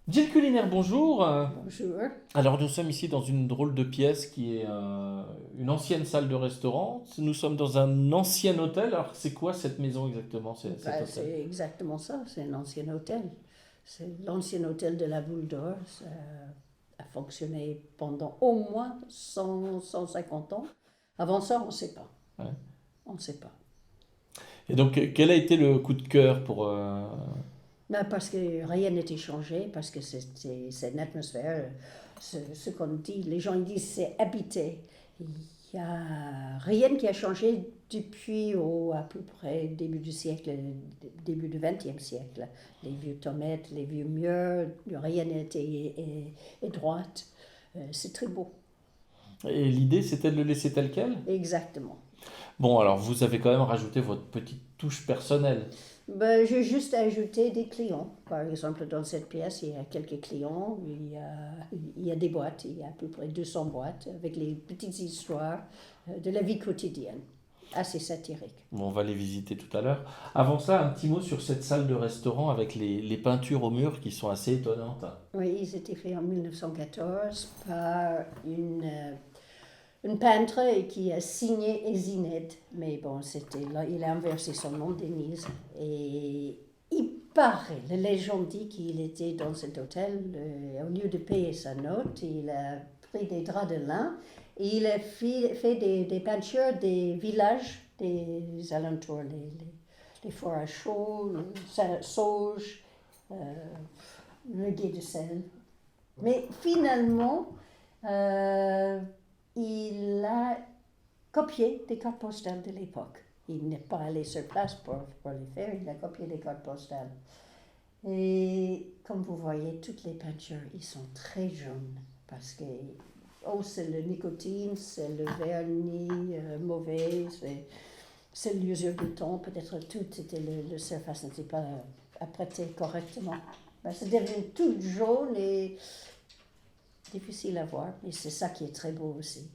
Gilles Culinaire, bonjour. Bonjour. Alors nous sommes ici dans une drôle de pièce qui est une ancienne salle de restaurant. Nous sommes dans un ancien hôtel. Alors c'est quoi cette maison exactement, cet Ben, hôtel? c'est exactement ça, c'est un ancien hôtel. C'est l'ancien hôtel de la Boule d'Or. Ça a fonctionné pendant au moins 150 ans. Avant ça, on ne sait pas. Ouais. On ne sait pas. Et donc quel a été le coup de cœur pour... Ben, parce que rien n'était changé, parce que c'est une atmosphère. Ce qu'on dit, les gens ils disent c'est habité. Il n'y a rien qui a changé depuis à peu près début du siècle, début du XXe siècle. Les vieux tomates, les vieux murs, rien n'a été droite. C'est très beau. Et l'idée c'était de le laisser tel quel? Exactement. Bon, alors vous avez quand même rajouté votre petite touche personnelle. Ben, j'ai juste ajouté des clients. Par exemple, dans cette pièce, il y a quelques clients, il y a des boîtes, il y a à peu près 200 boîtes avec les petites histoires de la vie quotidienne, assez satiriques. Bon, on va les visiter tout à l'heure. Avant ça, un petit mot sur cette salle de restaurant avec les peintures au mur qui sont assez étonnantes. Oui, ils étaient faits en 1914 par une peintre qui a signé Ezined. Mais bon, c'était là, il a inversé son nom, Denise. Et il paraît, la légende dit qu'il était dans cet hôtel, au lieu de payer sa note, il a pris des draps de lin et il a fait des peintures des villages des alentours, les forts à chaud, Sauge, euh, le Gué de Seine. Mais finalement, euh, il a copié des cartes postales de l'époque. Il n'est pas allé sur place pour les faire, il a copié des cartes postales. Et comme vous voyez, toutes les peintures, ils sont très jaunes parce que c'est le nicotine, c'est le vernis mauvais, c'est l'usure du temps, peut-être tout était le surface n'était pas apprêté correctement. Ben, c'est devenu tout jaune et difficile à voir, et c'est ça qui est très beau aussi.